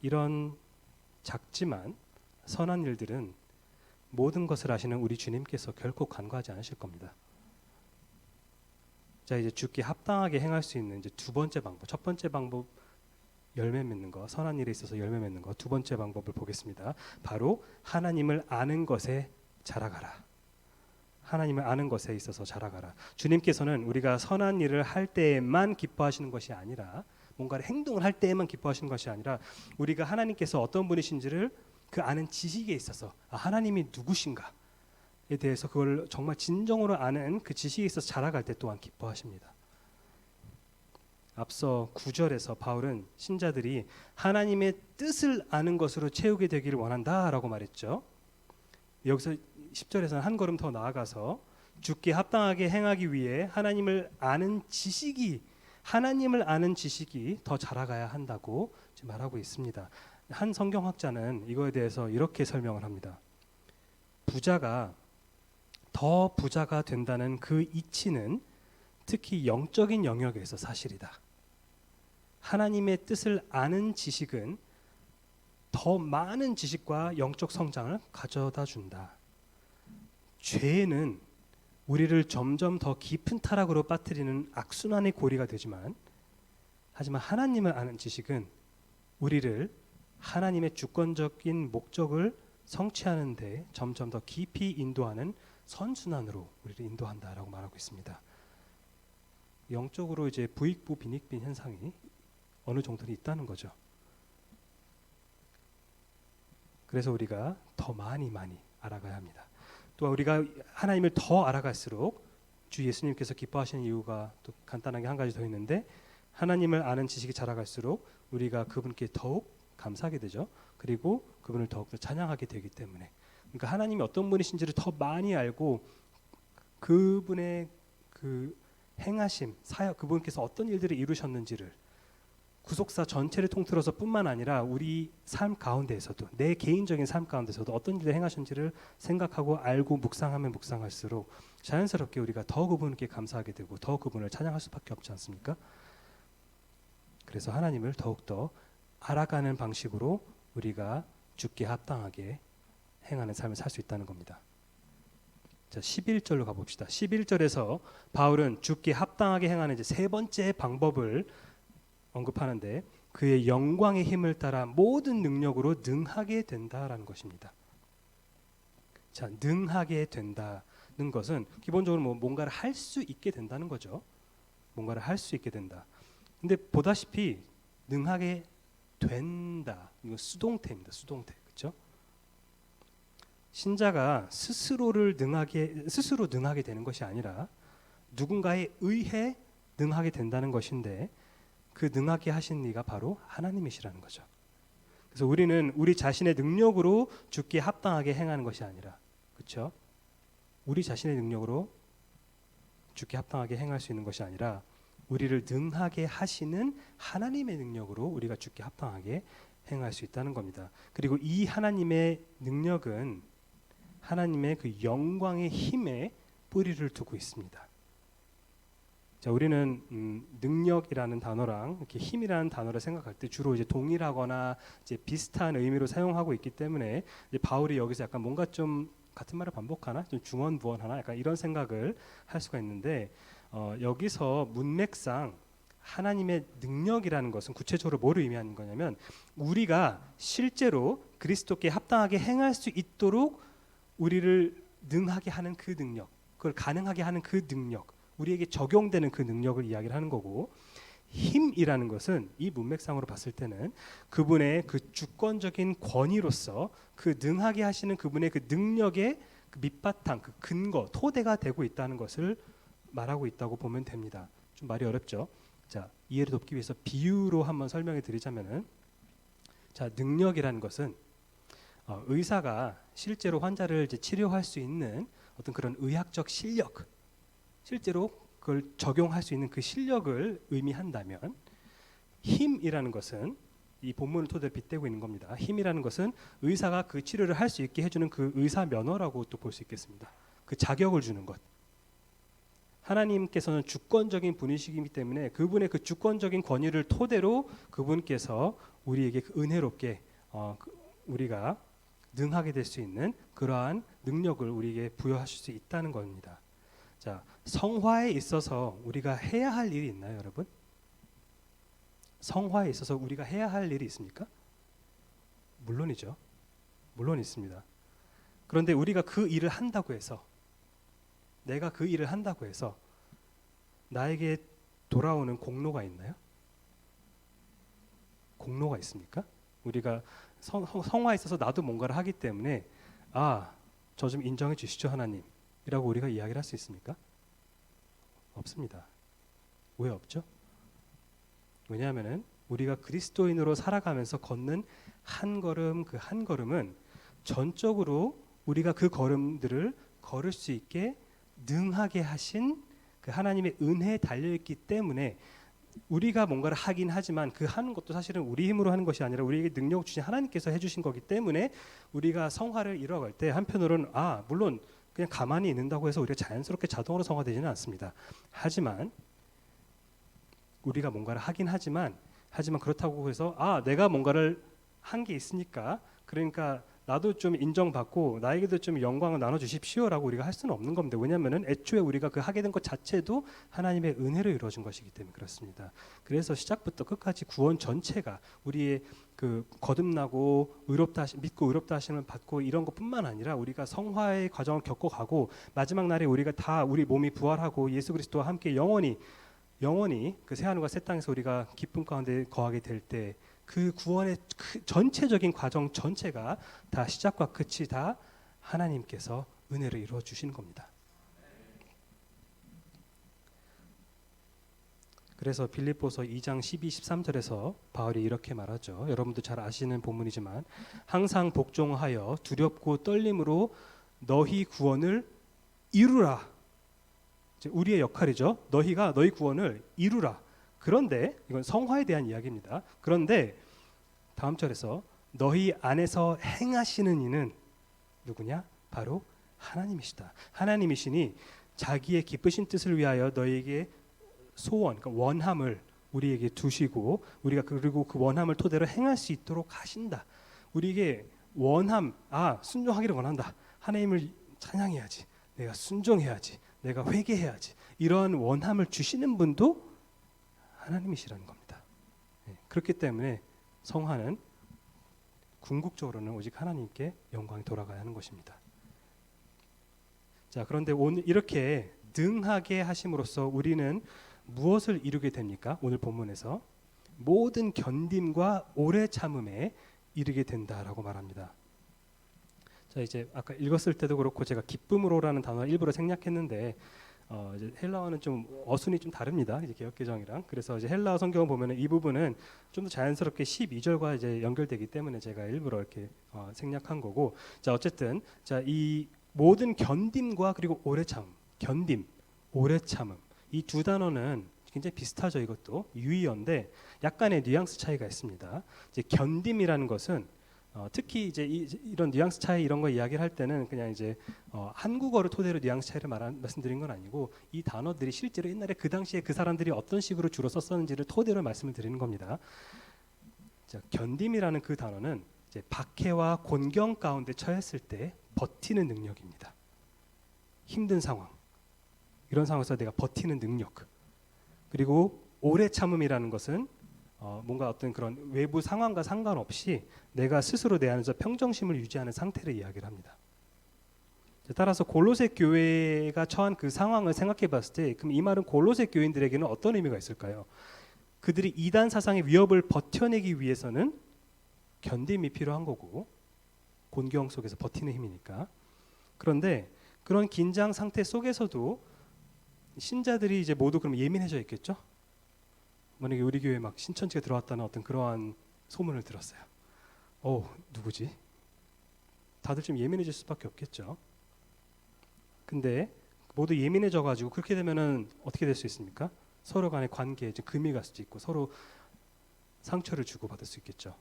이런 작지만 선한 일들은 모든 것을 아시는 우리 주님께서 결코 간과하지 않으실 겁니다. 자, 이제 주께 합당하게 행할 수 있는 이제 두 번째 방법. 첫 번째 방법 열매 맺는 거, 선한 일에 있어서 열매 맺는 거. 두 번째 방법을 보겠습니다. 바로 하나님을 아는 것에 자라가라. 하나님을 아는 것에 있어서 자라가라. 주님께서는 우리가 선한 일을 할 때에만 기뻐하시는 것이 아니라 뭔가를 행동을 할 때에만 기뻐하시는 것이 아니라 우리가 하나님께서 어떤 분이신지를 그 아는 지식에 있어서 하나님이 누구신가에 대해서 그걸 정말 진정으로 아는 그 지식에 있어서 자라갈 때 또한 기뻐하십니다. 앞서 9절에서 바울은 신자들이 하나님의 뜻을 아는 것으로 채우게 되기를 원한다라고 말했죠. 여기서 10절에서는 한 걸음 더 나아가서 주께 합당하게 행하기 위해 하나님을 아는 지식이 더 자라가야 한다고 말하고 있습니다. 한 성경학자는 이거에 대해서 이렇게 설명을 합니다. 부자가 더 부자가 된다는 그 이치는 특히 영적인 영역에서 사실이다. 하나님의 뜻을 아는 지식은 더 많은 지식과 영적 성장을 가져다 준다. 죄는 우리를 점점 더 깊은 타락으로 빠뜨리는 악순환의 고리가 되지만 하지만 하나님을 아는 지식은 우리를 하나님의 주권적인 목적을 성취하는 데 점점 더 깊이 인도하는 선순환으로 우리를 인도한다라고 말하고 있습니다. 영적으로 이제 부익부 빈익빈 현상이 어느 정도는 있다는 거죠. 그래서 우리가 더 많이 알아가야 합니다. 또 우리가 하나님을 더 알아갈수록 주 예수님께서 기뻐하시는 이유가 또 간단하게 한 가지 더 있는데 하나님을 아는 지식이 자라갈수록 우리가 그분께 더욱 감사하게 되죠. 그리고 그분을 더욱 더 찬양하게 되기 때문에 그러니까 하나님이 어떤 분이신지를 더 많이 알고 그분의 그 행하심, 사역, 그분께서 어떤 일들을 이루셨는지를 구속사 전체를 통틀어서 뿐만 아니라 우리 삶 가운데에서도 내 개인적인 삶 가운데서도 어떤 일을 행하셨는지를 생각하고 알고 묵상하면 묵상할수록 자연스럽게 우리가 더 그분께 감사하게 되고 더 그분을 찬양할 수밖에 없지 않습니까? 그래서 하나님을 더욱더 알아가는 방식으로 우리가 주께 합당하게 행하는 삶을 살 수 있다는 겁니다. 자, 11절로 가봅시다. 11절에서 바울은 주께 합당하게 행하는 이제 세 번째 방법을 언급하는데 그의 영광의 힘을 따라 모든 능력으로 능하게 된다라는 것입니다. 자, 능하게 된다는 것은 기본적으로 뭔가를 할 수 있게 된다는 거죠. 뭔가를 할 수 있게 된다. 근데 보다시피 능하게 된다. 이거 수동태입니다. 수동태. 그렇죠? 신자가 스스로 능하게 되는 것이 아니라 누군가에 의해 능하게 된다는 것인데 그 능하게 하신 이가 바로 하나님이시라는 거죠. 그래서 우리는 우리 자신의 능력으로 주께 합당하게 행하는 것이 아니라, 그렇죠? 우리 자신의 능력으로 주께 합당하게 행할 수 있는 것이 아니라 우리를 능하게 하시는 하나님의 능력으로 우리가 주께 합당하게 행할 수 있다는 겁니다. 그리고 이 하나님의 능력은 하나님의 그 영광의 힘에 뿌리를 두고 있습니다. 자, 우리는 능력이라는 단어랑 이렇게 힘이라는 단어를 생각할 때 주로 이제 동일하거나 이제 비슷한 의미로 사용하고 있기 때문에 이제 바울이 여기서 약간 뭔가 좀 같은 말을 반복하나, 좀 중언부언하나, 약간 이런 생각을 할 수가 있는데 여기서 문맥상 하나님의 능력이라는 것은 구체적으로 뭐를 의미하는 거냐면 우리가 실제로 그리스도께 합당하게 행할 수 있도록 우리를 능하게 하는 그 능력, 그걸 가능하게 하는 그 능력, 우리에게 적용되는 그 능력을 이야기를 하는 거고, 힘이라는 것은 이 문맥상으로 봤을 때는 그분의 그 주권적인 권위로서 그 능하게 하시는 그분의 그 능력의 그 밑바탕, 그 근거, 토대가 되고 있다는 것을 말하고 있다고 보면 됩니다. 좀 말이 어렵죠? 자, 이해를 돕기 위해서 비유로 한번 설명해 드리자면은, 자, 능력이라는 것은 의사가 실제로 환자를 이제 치료할 수 있는 어떤 그런 의학적 실력, 실제로 그걸 적용할 수 있는 그 실력을 의미한다면, 힘이라는 것은 이 본문을 토대로 빗대고 있는 겁니다. 힘이라는 것은 의사가 그 치료를 할 수 있게 해주는 그 의사 면허라고 또 볼 수 있겠습니다. 그 자격을 주는 것. 하나님께서는 주권적인 분이시기 때문에 그분의 그 주권적인 권위를 토대로 그분께서 우리에게 그 은혜롭게 우리가 능하게 될 수 있는 그러한 능력을 우리에게 부여하실 수 있다는 겁니다. 자, 성화에 있어서 우리가 해야 할 일이 있나요, 여러분? 성화에 있어서 우리가 해야 할 일이 있습니까? 물론이죠. 물론 있습니다. 그런데 우리가 그 일을 한다고 해서, 내가 그 일을 한다고 해서 나에게 돌아오는 공로가 있나요? 공로가 있습니까? 우리가 성화에 있어서 나도 뭔가를 하기 때문에 저 좀 인정해 주시죠 하나님 이라고 우리가 이야기를 할 수 있습니까? 없습니다. 왜 없죠? 왜냐하면은 우리가 그리스도인으로 살아가면서 걷는 한 걸음 그 한 걸음은 전적으로 우리가 그 걸음들을 걸을 수 있게 능하게 하신 그 하나님의 은혜에 달려있기 때문에 우리가 뭔가를 하긴 하지만 그 하는 것도 사실은 우리 힘으로 하는 것이 아니라 우리에게 능력을 주신 하나님께서 해주신 거기 때문에 우리가 성화를 이루어갈 때 한편으로는 물론 그냥 가만히 있는다고 해서 우리가 자연스럽게 자동으로 성화되지는 않습니다. 하지만 우리가 뭔가를 하긴 하지만 그렇다고 해서 내가 뭔가를 한 게 있으니까 그러니까 나도 좀 인정받고 나에게도 좀 영광을 나눠주십시오라고 우리가 할 수는 없는 겁니다. 왜냐하면 애초에 우리가 그 하게 된 것 자체도 하나님의 은혜로 이루어진 것이기 때문에 그렇습니다. 그래서 시작부터 끝까지 구원 전체가 우리의 그 거듭나고 믿고 의롭다 하심을 받고 이런 것뿐만 아니라 우리가 성화의 과정을 겪어가고 마지막 날에 우리가 다 우리 몸이 부활하고 예수 그리스도와 함께 영원히 그 새하늘과 새 땅에서 우리가 기쁨 가운데 거하게 될 때 그 구원의 그 전체적인 과정 전체가 다 시작과 끝이 다 하나님께서 은혜로 이루어 주시는 겁니다. 그래서 빌립보서 2장 12, 13절에서 바울이 이렇게 말하죠. 여러분도 잘 아시는 본문이지만 항상 복종하여 두렵고 떨림으로 너희 구원을 이루라. 우리의 역할이죠. 너희가 너희 구원을 이루라. 그런데 이건 성화에 대한 이야기입니다. 그런데 다음 절에서 너희 안에서 행하시는 이는 누구냐? 바로 하나님이시다. 하나님이시니 자기의 기쁘신 뜻을 위하여 너희에게 소원, 그러니까 원함을 우리에게 두시고 우리가 그리고 그 원함을 토대로 행할 수 있도록 하신다. 우리에게 원함, 순종하기를 원한다. 하나님을 찬양해야지. 내가 순종해야지. 내가 회개해야지. 이러한 원함을 주시는 분도 하나님이시라는 겁니다. 그렇기 때문에 성화는 궁극적으로는 오직 하나님께 영광이 돌아가야 하는 것입니다. 자, 그런데 오늘 이렇게 능하게 하심으로써 우리는 무엇을 이루게 됩니까? 오늘 본문에서 모든 견딤과 오래 참음에 이르게 된다라고 말합니다. 자, 이제 아까 읽었을 때도 그렇고 제가 기쁨으로라는 단어를 일부러 생략했는데 이제 헬라어는 좀 어순이 좀 다릅니다. 이제 개역개정이랑. 그래서 이제 헬라어 성경을 보면은 이 부분은 좀 더 자연스럽게 12절과 이제 연결되기 때문에 제가 일부러 이렇게 생략한 거고. 자, 어쨌든 이 모든 견딤과 그리고 오래 참음, 견딤, 오래 참음 이 두 단어는 굉장히 비슷하죠. 이것도 유의어인데 약간의 뉘앙스 차이가 있습니다. 이제 견딤이라는 것은 특히 이제 이런 뉘앙스 차이 이런 거 이야기를 할 때는 그냥 이제 한국어를 토대로 뉘앙스 차이를 말씀드린 건 아니고 이 단어들이 실제로 옛날에 그 당시에 그 사람들이 어떤 식으로 주로 썼었는지를 토대로 말씀을 드리는 겁니다. 자, 견딤이라는 그 단어는 이제 박해와 곤경 가운데 처했을 때 버티는 능력입니다. 힘든 상황, 이런 상황에서 내가 버티는 능력. 그리고 오래 참음이라는 것은 뭔가 어떤 그런 외부 상황과 상관없이 내가 스스로 내 안에서 평정심을 유지하는 상태를 이야기를 합니다. 따라서 골로새 교회가 처한 그 상황을 생각해 봤을 때 그럼 이 말은 골로새 교인들에게는 어떤 의미가 있을까요? 그들이 이단 사상의 위협을 버텨내기 위해서는 견딤이 필요한 거고 곤경 속에서 버티는 힘이니까. 그런데 그런 긴장 상태 속에서도 신자들이 이제 모두 그럼 예민해져 있겠죠? 만약에 우리 교회에 막 신천지가 들어왔다는 어떤 그러한 소문을 들었어요. 누구지? 다들 좀 예민해질 수밖에 없겠죠. 근데 모두 예민해져 가지고 그렇게 되면은 어떻게 될 수 있습니까? 서로 간의 관계에 금이 갈 수도 있고 서로 상처를 주고받을 수 있겠죠.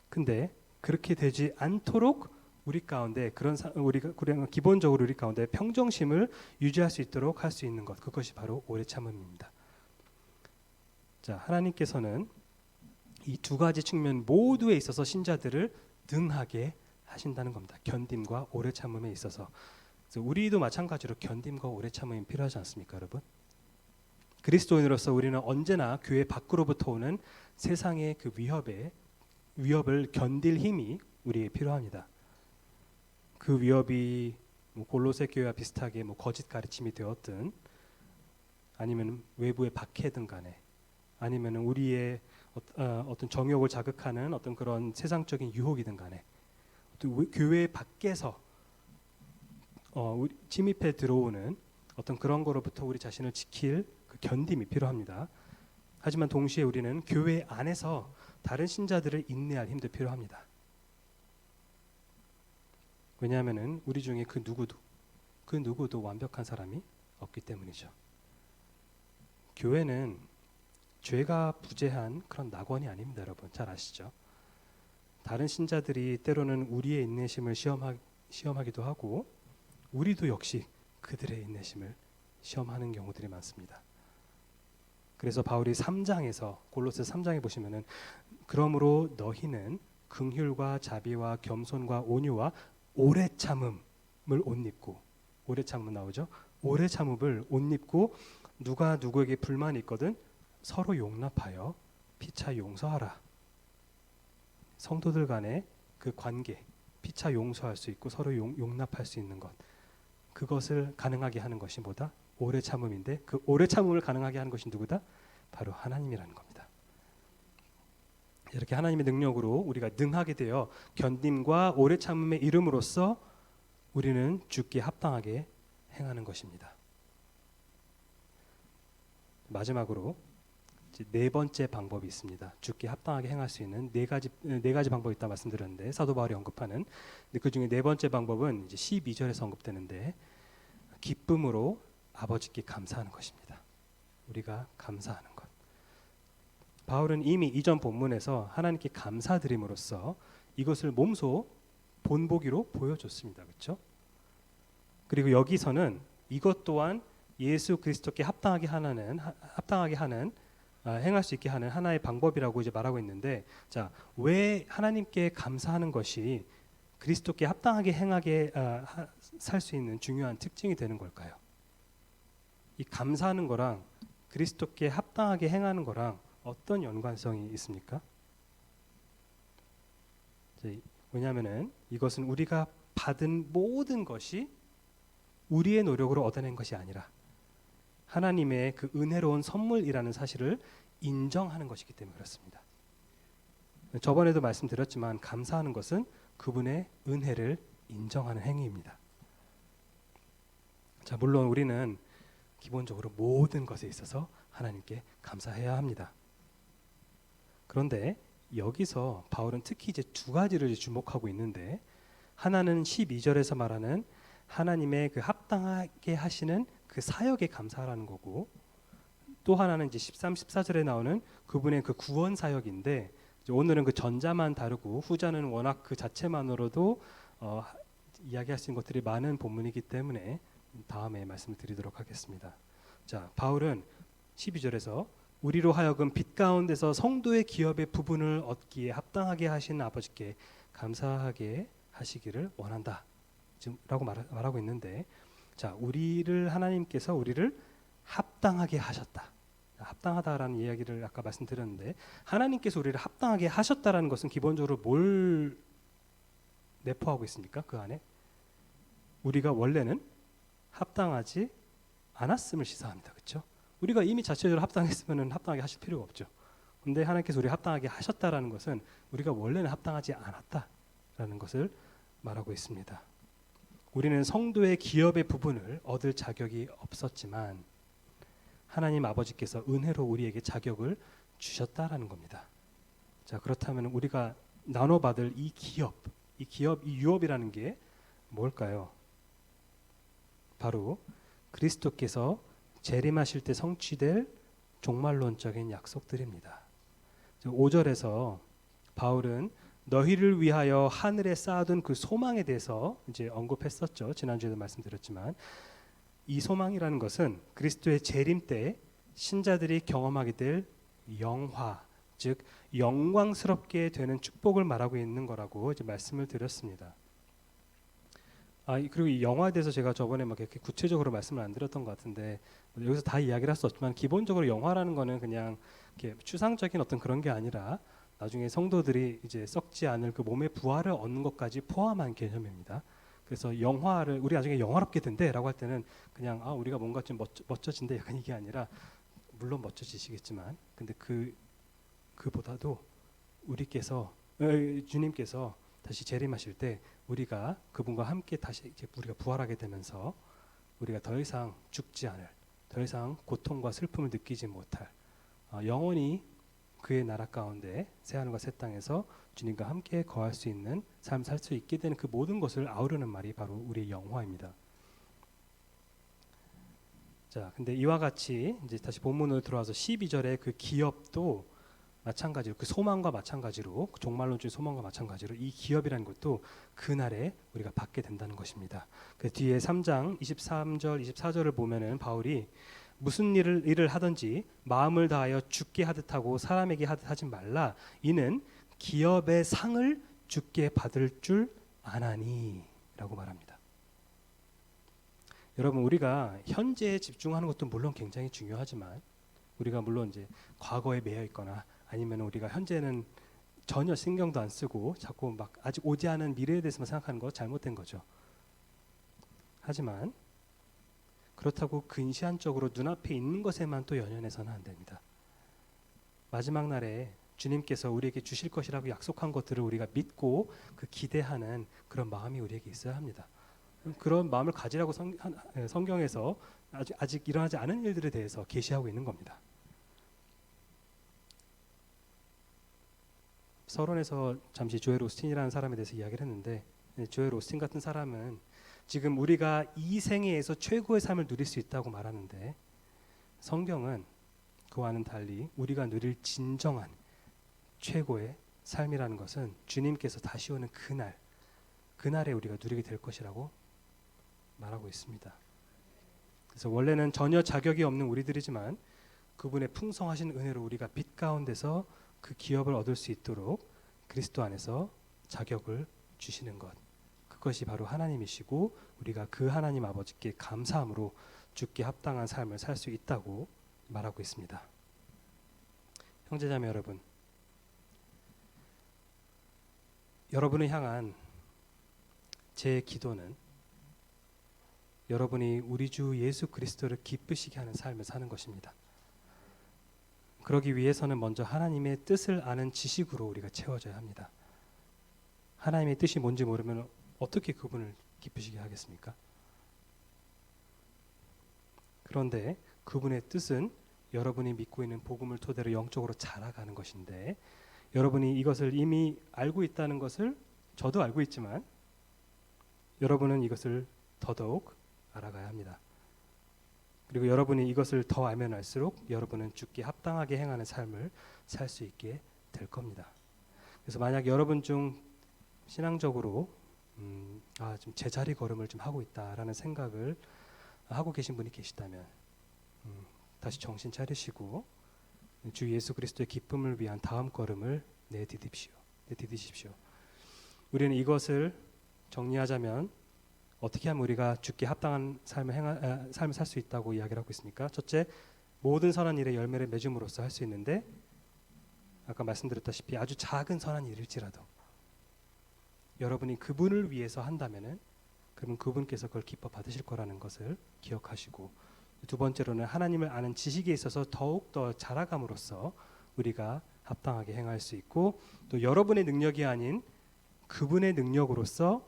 근데 그렇게 되지 않도록 우리 가운데 우리가 기본적으로 우리 가운데 평정심을 유지할 수 있도록 할 수 있는 것, 그것이 바로 오래 참음입니다. 자, 하나님께서는 이 두 가지 측면 모두에 있어서 신자들을 능하게 하신다는 겁니다. 견딤과 오래 참음에 있어서. 그래서 우리도 마찬가지로 견딤과 오래 참음이 필요하지 않습니까, 여러분? 그리스도인으로서 우리는 언제나 교회 밖으로부터 오는 세상의 그 위협을 견딜 힘이 우리에게 필요합니다. 그 위협이 골로새 교회와 비슷하게 거짓 가르침이 되었든 아니면 외부의 박해든 간에 아니면 우리의 어떤 정욕을 자극하는 어떤 그런 세상적인 유혹이든 간에 또 교회 밖에서 침입해 들어오는 어떤 그런 거로부터 우리 자신을 지킬 그 견딤이 필요합니다. 하지만 동시에 우리는 교회 안에서 다른 신자들을 인내할 힘도 필요합니다. 왜냐하면은 우리 중에 그 누구도 완벽한 사람이 없기 때문이죠. 교회는 죄가 부재한 그런 낙원이 아닙니다, 여러분. 잘 아시죠? 다른 신자들이 때로는 우리의 인내심을 시험하기도 하고 우리도 역시 그들의 인내심을 시험하는 경우들이 많습니다. 그래서 바울이 골로새 3장에 보시면은 그러므로 너희는 긍휼과 자비와 겸손과 온유와 오래 참음을 옷 입고, 오래 참음 나오죠? 오래 참음을 옷 입고 누가 누구에게 불만이 있거든 서로 용납하여 피차 용서하라. 성도들 간의 그 관계, 피차 용서할 수 있고 서로 용납할 수 있는 것, 그것을 가능하게 하는 것이 뭐다? 오래 참음인데 그 오래 참음을 가능하게 하는 것이 누구다? 바로 하나님이라는 겁니다. 이렇게 하나님의 능력으로 우리가 능하게 되어 견딤과 오래 참음의 이름으로써 우리는 주께 합당하게 행하는 것입니다. 마지막으로 네 번째 방법이 있습니다. 주께 합당하게 행할 수 있는 네 가지 방법이 있다 말씀드렸는데 사도 바울이 언급하는, 근데 그 중에 네 번째 방법은 이제 12절에서 언급되는데 기쁨으로 아버지께 감사하는 것입니다. 우리가 감사하는 것. 바울은 이미 이전 본문에서 하나님께 감사드림으로써 이것을 몸소 본보기로 보여줬습니다. 그렇죠? 그리고 여기서는 이것 또한 예수 그리스도께 합당하게 하는 행할 수 있게 하는 하나의 방법이라고 이제 말하고 있는데, 자, 왜 하나님께 감사하는 것이 그리스도께 합당하게 행하게 살 수 있는 중요한 특징이 되는 걸까요? 이 감사하는 거랑 그리스도께 합당하게 행하는 거랑 어떤 연관성이 있습니까? 왜냐하면은 이것은 우리가 받은 모든 것이 우리의 노력으로 얻어낸 것이 아니라 하나님의 그 은혜로운 선물이라는 사실을 인정하는 것이기 때문에 그렇습니다. 저번에도 말씀드렸지만 감사하는 것은 그분의 은혜를 인정하는 행위입니다. 자, 물론 우리는 기본적으로 모든 것에 있어서 하나님께 감사해야 합니다. 그런데 여기서 바울은 특히 이제 두 가지를 주목하고 있는데, 하나는 12절에서 말하는 하나님의 그 합당하게 하시는 그 사역에 감사하라는 거고, 또 하나는 이제 13, 14절에 나오는 그분의 그 구원 사역인데, 오늘은 그 전자만 다루고 후자는 워낙 그 자체만으로도 이야기할 수 있는 것들이 많은 본문이기 때문에 다음에 말씀을 드리도록 하겠습니다. 자, 바울은 12절에서 우리로 하여금 빛 가운데서 성도의 기업의 부분을 얻기에 합당하게 하신 아버지께 감사하게 하시기를 원한다 라고 말하고 있는데, 자, 하나님께서 우리를 합당하게 하셨다. 합당하다라는 이야기를 아까 말씀드렸는데, 하나님께서 우리를 합당하게 하셨다라는 것은 기본적으로 뭘 내포하고 있습니까? 그 안에 우리가 원래는 합당하지 않았음을 시사합니다. 그렇죠? 우리가 이미 자체적으로 합당했으면 합당하게 하실 필요가 없죠. 근데 하나님께서 우리 합당하게 하셨다라는 것은 우리가 원래는 합당하지 않았다라는 것을 말하고 있습니다. 우리는 성도의 기업의 부분을 얻을 자격이 없었지만 하나님 아버지께서 은혜로 우리에게 자격을 주셨다라는 겁니다. 자, 그렇다면 우리가 나눠받을 이 유업이라는 게 뭘까요? 바로 그리스도께서 재림하실 때 성취될 종말론적인 약속들입니다. 5절에서 바울은 너희를 위하여 하늘에 쌓아둔 그 소망에 대해서 이제 언급했었죠. 지난주에도 말씀드렸지만 이 소망이라는 것은 그리스도의 재림 때 신자들이 경험하게 될 영화, 즉 영광스럽게 되는 축복을 말하고 있는 거라고 이제 말씀을 드렸습니다. 그리고 이 영화에 대해서 제가 저번에 막 이렇게 구체적으로 말씀을 안 드렸던 것 같은데 여기서 다 이야기를 할 수 없지만 기본적으로 영화라는 거는 그냥 이렇게 추상적인 어떤 그런 게 아니라 나중에 성도들이 이제 썩지 않을 그 몸의 부활을 얻는 것까지 포함한 개념입니다. 그래서 영화를 우리 나중에 영화롭게 된대라고 할 때는 그냥 우리가 뭔가 좀 멋져진대 약간 이게 아니라 물론 멋져지시겠지만 근데 그보다도 주님께서 다시 재림하실 때 우리가 그분과 함께 다시 이제 우리가 부활하게 되면서 우리가 더 이상 죽지 않을, 더 이상 고통과 슬픔을 느끼지 못할 영원히 그의 나라 가운데 새하늘과 새 땅에서 주님과 함께 거할 수 있는 삶 살 수 있게 되는 그 모든 것을 아우르는 말이 바로 우리의 영화입니다. 자, 근데 이와 같이 이제 다시 본문으로 들어와서 12절의 그 기업도 마찬가지로 그 소망과 마찬가지로 그 종말론주의 소망과 마찬가지로 이 기업이라는 것도 그날에 우리가 받게 된다는 것입니다. 그 뒤에 3장 23절 24절을 보면은 바울이 무슨 일을 하든지 마음을 다하여 주께 하듯 하고 사람에게 하듯 하지 말라. 이는 기업의 상을 주께 받을 줄 아나니라고 말합니다. 여러분 우리가 현재에 집중하는 것도 물론 굉장히 중요하지만 우리가 물론 이제 과거에 매여 있거나 아니면 우리가 현재는 전혀 신경도 안 쓰고 자꾸 막 아직 오지 않은 미래에 대해서만 생각하는 거 잘못된 거죠. 하지만 그렇다고 근시안적으로 눈앞에 있는 것에만 또 연연해서는 안 됩니다. 마지막 날에 주님께서 우리에게 주실 것이라고 약속한 것들을 우리가 믿고 그 기대하는 그런 마음이 우리에게 있어야 합니다. 그런 마음을 가지라고 성경에서 아직 일어나지 않은 일들에 대해서 계시하고 있는 겁니다. 서론에서 잠시 조엘 오스틴이라는 사람에 대해서 이야기를 했는데 조엘 오스틴 같은 사람은 지금 우리가 이 생애에서 최고의 삶을 누릴 수 있다고 말하는데 성경은 그와는 달리 우리가 누릴 진정한 최고의 삶이라는 것은 주님께서 다시 오는 그날에 우리가 누리게 될 것이라고 말하고 있습니다. 그래서 원래는 전혀 자격이 없는 우리들이지만 그분의 풍성하신 은혜로 우리가 빛 가운데서 그 기업을 얻을 수 있도록 그리스도 안에서 자격을 주시는 것, 그것이 바로 하나님이시고 우리가 그 하나님 아버지께 감사함으로 주께 합당한 삶을 살 수 있다고 말하고 있습니다. 형제자매 여러분, 여러분을 향한 제 기도는 여러분이 우리 주 예수 그리스도를 기쁘시게 하는 삶을 사는 것입니다. 그러기 위해서는 먼저 하나님의 뜻을 아는 지식으로 우리가 채워져야 합니다. 하나님의 뜻이 뭔지 모르면 어떻게 그분을 기쁘시게 하겠습니까? 그런데 그분의 뜻은 여러분이 믿고 있는 복음을 토대로 영적으로 자라가는 것인데 여러분이 이것을 이미 알고 있다는 것을 저도 알고 있지만 여러분은 이것을 더더욱 알아가야 합니다. 그리고 여러분이 이것을 더 알면 알수록 여러분은 주께 합당하게 행하는 삶을 살 수 있게 될 겁니다. 그래서 만약 여러분 중 신앙적으로 좀 제자리 걸음을 좀 하고 있다라는 생각을 하고 계신 분이 계시다면 다시 정신 차리시고 주 예수 그리스도의 기쁨을 위한 다음 걸음을 내디디십시오. 우리는 이것을 정리하자면 어떻게 하면 우리가 주께 합당한 삶을 살 수 있다고 이야기를 하고 있습니까? 첫째, 모든 선한 일의 열매를 맺음으로써 할 수 있는데 아까 말씀드렸다시피 아주 작은 선한 일일지라도 여러분이 그분을 위해서 한다면은 그러면 그분께서 그걸 기뻐 받으실 거라는 것을 기억하시고, 두 번째로는 하나님을 아는 지식에 있어서 더욱 더 자라감으로써 우리가 합당하게 행할 수 있고, 또 여러분의 능력이 아닌 그분의 능력으로서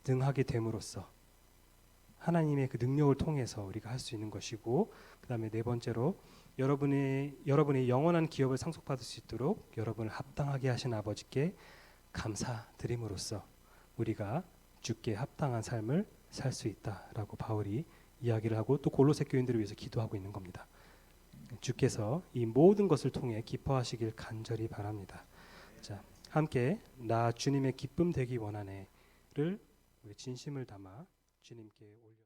능하게 됨으로써 하나님의 그 능력을 통해서 우리가 할 수 있는 것이고, 그 다음에 네 번째로 여러분의 영원한 기업을 상속받을 수 있도록 여러분을 합당하게 하신 아버지께 감사드림으로써 우리가 주께 합당한 삶을 살 수 있다라고 바울이 이야기를 하고, 또 골로새 교인들을 위해서 기도하고 있는 겁니다. 주께서 이 모든 것을 통해 기뻐하시길 간절히 바랍니다. 자, 함께 나 주님의 기쁨 되기 원하네를 우리 진심을 담아 주님께 올려